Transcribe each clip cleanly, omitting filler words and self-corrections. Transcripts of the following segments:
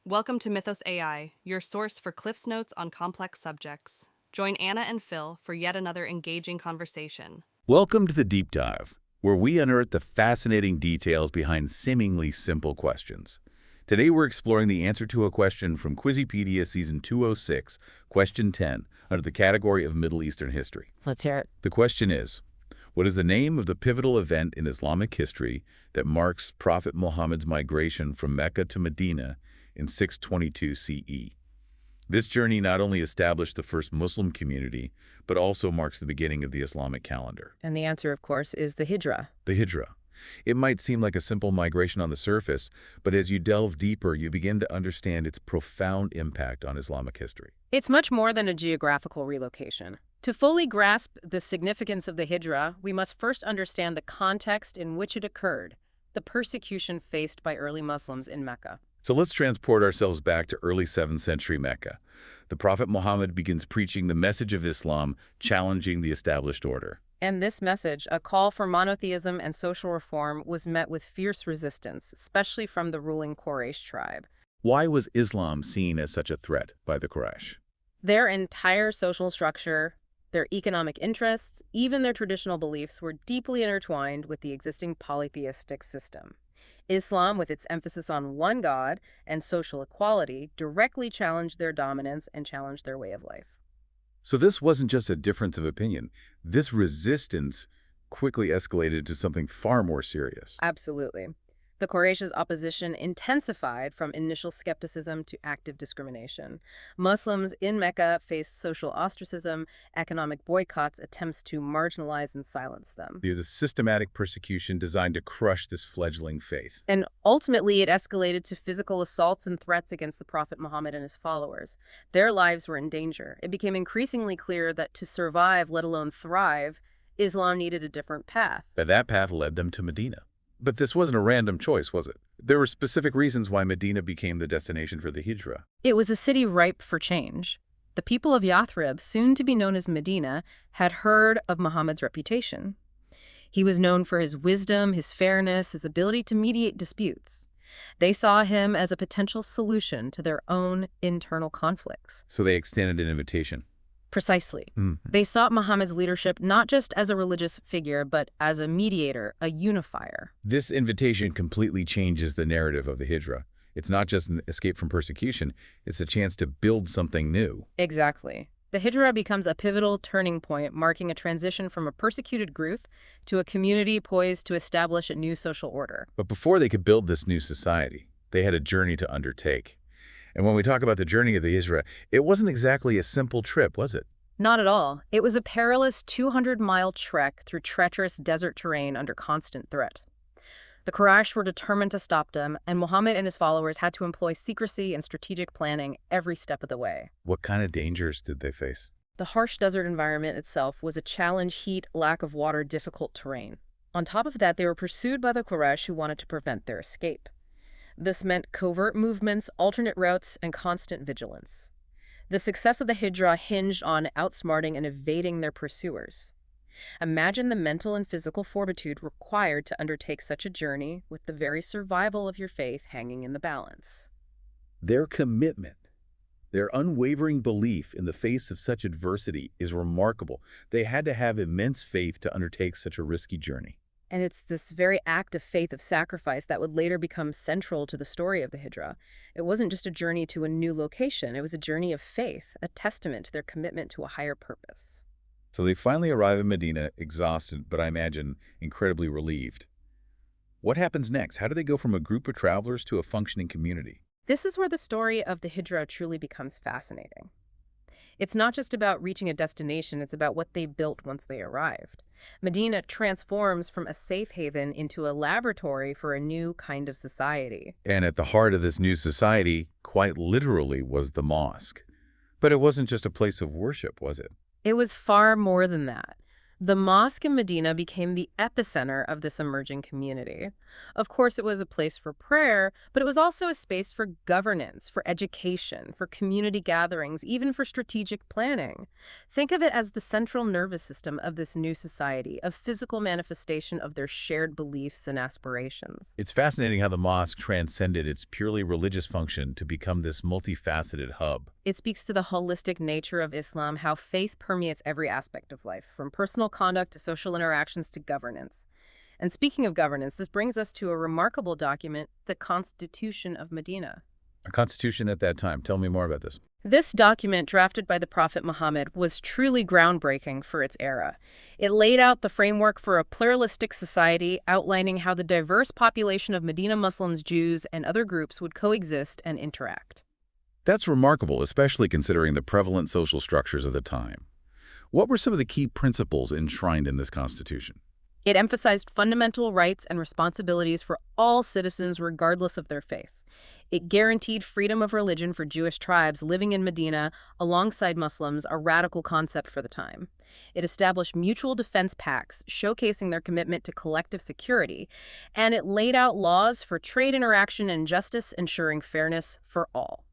Welcome to Mythos AI, your source for Cliff's Notes on complex subjects. Join Anna and Phil for yet another engaging conversation. Welcome to the Deep Dive, where we unearth the fascinating details behind seemingly simple questions. Today we're exploring the answer to a question from Quizzypedia Season 206, Question 10, under the category of Middle Eastern history. Let's hear it. The question is, what is the name of the pivotal event in Islamic history that marks Prophet Muhammad's migration from Mecca to Medina in 622 CE? This journey not only established the first Muslim community, but also marks the beginning of the Islamic calendar. And the answer, of course, is the Hijra. The Hijra. It might seem like a simple migration on the surface, but as you delve deeper, you begin to understand its profound impact on Islamic history. It's much more than a geographical relocation. To fully grasp the significance of the Hijra, we must first understand the context in which it occurred, the persecution faced by early Muslims in Mecca. So let's transport ourselves back to early 7th century Mecca. The Prophet Muhammad begins preaching the message of Islam, challenging the established order. And this message, a call for monotheism and social reform, was met with fierce resistance, especially from the ruling Quraysh tribe. Why was Islam seen as such a threat by the Quraysh? Their entire social structure, their economic interests, even their traditional beliefs were deeply intertwined with the existing polytheistic system. Islam, with its emphasis on one God and social equality, directly challenged their dominance and challenged their way of life. So this wasn't just a difference of opinion. This resistance quickly escalated to something far more serious. Absolutely. The Quraysh's opposition intensified from initial skepticism to active discrimination. Muslims in Mecca faced social ostracism, economic boycotts, attempts to marginalize and silence them. There's a systematic persecution designed to crush this fledgling faith. And ultimately, it escalated to physical assaults and threats against the Prophet Muhammad and his followers. Their lives were in danger. It became increasingly clear that to survive, let alone thrive, Islam needed a different path. But that path led them to Medina. But this wasn't a random choice, was it? There were specific reasons why Medina became the destination for the Hijra. It was a city ripe for change. The people of Yathrib, soon to be known as Medina, had heard of Muhammad's reputation. He was known for his wisdom, his fairness, his ability to mediate disputes. They saw him as a potential solution to their own internal conflicts. So they extended an invitation. Precisely. They sought Muhammad's leadership not just as a religious figure, but as a mediator, a unifier. This invitation completely changes the narrative of the Hijra. It's not just an escape from persecution, it's a chance to build something new. Exactly. The Hijra becomes a pivotal turning point, marking a transition from a persecuted group to a community poised to establish a new social order. But before they could build this new society, they had a journey to undertake. And when we talk about the journey of the Hijra, it wasn't exactly a simple trip, was it? Not at all. It was a perilous 200-mile trek through treacherous desert terrain under constant threat. The Quraysh were determined to stop them, and Muhammad and his followers had to employ secrecy and strategic planning every step of the way. What kind of dangers did they face? The harsh desert environment itself was a challenge: heat, lack of water, difficult terrain. On top of that, they were pursued by the Quraysh, who wanted to prevent their escape. This meant covert movements, alternate routes, and constant vigilance. The success of the Hijra hinged on outsmarting and evading their pursuers. Imagine the mental and physical fortitude required to undertake such a journey, with the very survival of your faith hanging in the balance. Their commitment, their unwavering belief in the face of such adversity is remarkable. They had to have immense faith to undertake such a risky journey. And it's this very act of faith, of sacrifice, that would later become central to the story of the Hijra. It wasn't just a journey to a new location. It was a journey of faith, a testament to their commitment to a higher purpose. So they finally arrive in Medina, exhausted, but I imagine incredibly relieved. What happens next? How do they go from a group of travelers to a functioning community? This is where the story of the Hijra truly becomes fascinating. It's not just about reaching a destination, it's about what they built once they arrived. Medina transforms from a safe haven into a laboratory for a new kind of society. And at the heart of this new society, quite literally, was the mosque. But it wasn't just a place of worship, was it? It was far more than that. The mosque in Medina became the epicenter of this emerging community. Of course, it was a place for prayer, but it was also a space for governance, for education, for community gatherings, even for strategic planning. Think of it as the central nervous system of this new society, a physical manifestation of their shared beliefs and aspirations. It's fascinating how the mosque transcended its purely religious function to become this multifaceted hub. It speaks to the holistic nature of Islam, how faith permeates every aspect of life, from personal conduct to social interactions to governance. And speaking of governance, this brings us to a remarkable document, the Constitution of Medina. A constitution at that time. Tell me more about this. This document, drafted by the Prophet Muhammad, was truly groundbreaking for its era. It laid out the framework for a pluralistic society, outlining how the diverse population of Medina Muslims, Jews, and other groups would coexist and interact. That's remarkable, especially considering the prevalent social structures of the time. What were some of the key principles enshrined in this constitution? It emphasized fundamental rights and responsibilities for all citizens regardless of their faith. It guaranteed freedom of religion for Jewish tribes living in Medina alongside Muslims, a radical concept for the time. It established mutual defense pacts, showcasing their commitment to collective security, and it laid out laws for trade interaction and justice, ensuring fairness for all.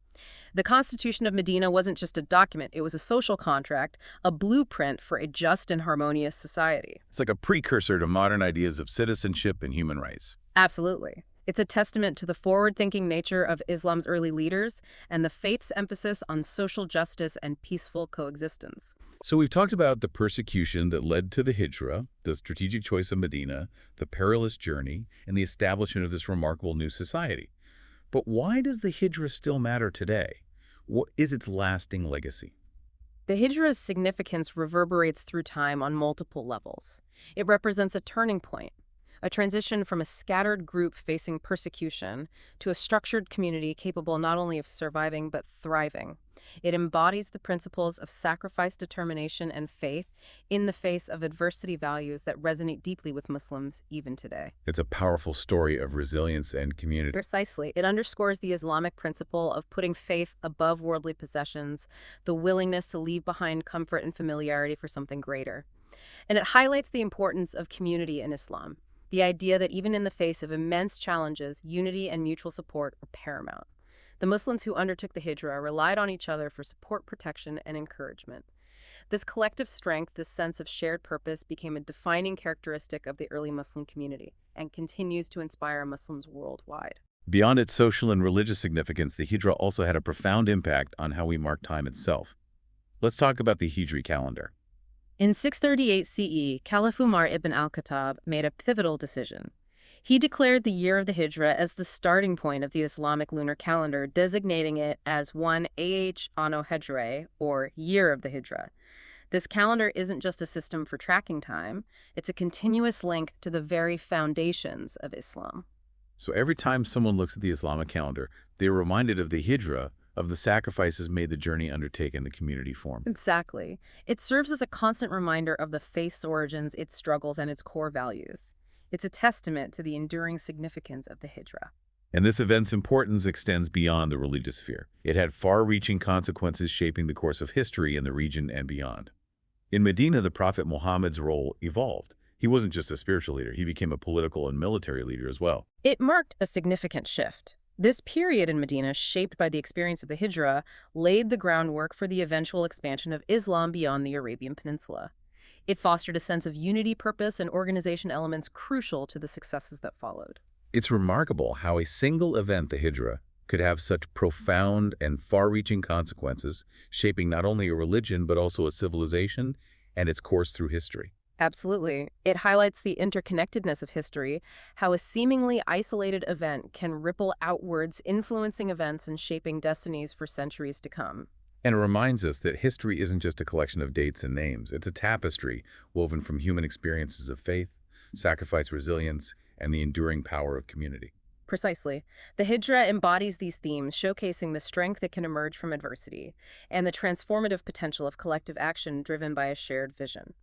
The Constitution of Medina wasn't just a document, it was a social contract, a blueprint for a just and harmonious society. It's like a precursor to modern ideas of citizenship and human rights. Absolutely. It's a testament to the forward-thinking nature of Islam's early leaders and the faith's emphasis on social justice and peaceful coexistence. So we've talked about the persecution that led to the Hijra, the strategic choice of Medina, the perilous journey, and the establishment of this remarkable new society. But why does the Hijra still matter today? What is its lasting legacy? The Hijra's significance reverberates through time on multiple levels. It represents a turning point, a transition from a scattered group facing persecution to a structured community capable not only of surviving but thriving. It embodies the principles of sacrifice, determination, and faith in the face of adversity, values that resonate deeply with Muslims even today. It's a powerful story of resilience and community. Precisely. It underscores the Islamic principle of putting faith above worldly possessions, the willingness to leave behind comfort and familiarity for something greater. And it highlights the importance of community in Islam, the idea that even in the face of immense challenges, unity and mutual support are paramount. The Muslims who undertook the Hijra relied on each other for support, protection, and encouragement. This collective strength, this sense of shared purpose, became a defining characteristic of the early Muslim community and continues to inspire Muslims worldwide. Beyond its social and religious significance, the Hijra also had a profound impact on how we mark time itself. Let's talk about the Hijri calendar. In 638 CE, Caliph Umar ibn al-Khattab made a pivotal decision. He declared the year of the Hijra as the starting point of the Islamic lunar calendar, designating it as 1 Anno Hijrae, or Year of the Hijra. This calendar isn't just a system for tracking time, it's a continuous link to the very foundations of Islam. So every time someone looks at the Islamic calendar, they're reminded of the Hijra, of the sacrifices made, the journey undertaken, the community formed. Exactly. It serves as a constant reminder of the faith's origins, its struggles, and its core values. It's a testament to the enduring significance of the Hijra. And this event's importance extends beyond the religious sphere. It had far-reaching consequences shaping the course of history in the region and beyond. In Medina, the Prophet Muhammad's role evolved. He wasn't just a spiritual leader, he became a political and military leader as well. It marked a significant shift. This period in Medina, shaped by the experience of the Hijra, laid the groundwork for the eventual expansion of Islam beyond the Arabian Peninsula. It fostered a sense of unity, purpose, and organization, elements crucial to the successes that followed. It's remarkable how a single event, the Hijra, could have such profound and far-reaching consequences, shaping not only a religion but also a civilization and its course through history. Absolutely. It highlights the interconnectedness of history, how a seemingly isolated event can ripple outwards, influencing events and shaping destinies for centuries to come. And it reminds us that history isn't just a collection of dates and names. It's a tapestry woven from human experiences of faith, sacrifice, resilience, and the enduring power of community. Precisely. The Hijra embodies these themes, showcasing the strength that can emerge from adversity and the transformative potential of collective action driven by a shared vision.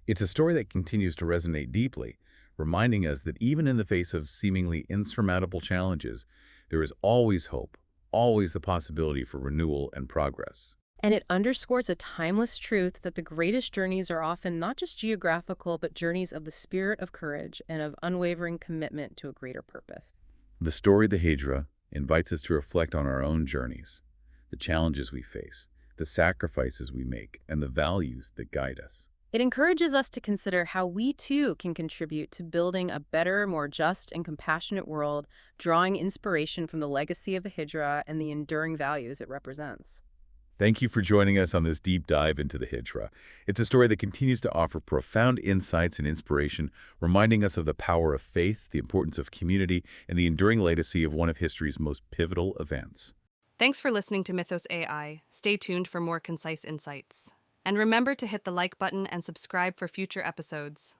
It's a story that continues to resonate deeply, reminding us that even in the face of seemingly insurmountable challenges, there is always hope, always the possibility for renewal and progress. And it underscores a timeless truth that the greatest journeys are often not just geographical, but journeys of the spirit of courage and of unwavering commitment to a greater purpose. The story of the Hijra invites us to reflect on our own journeys, the challenges we face, the sacrifices we make, and the values that guide us. It encourages us to consider how we too can contribute to building a better, more just, and compassionate world, drawing inspiration from the legacy of the Hijra and the enduring values it represents. Thank you for joining us on this deep dive into the Hijra. It's a story that continues to offer profound insights and inspiration, reminding us of the power of faith, the importance of community, and the enduring legacy of one of history's most pivotal events. Thanks for listening to Mythos AI. Stay tuned for more concise insights. And remember to hit the like button and subscribe for future episodes.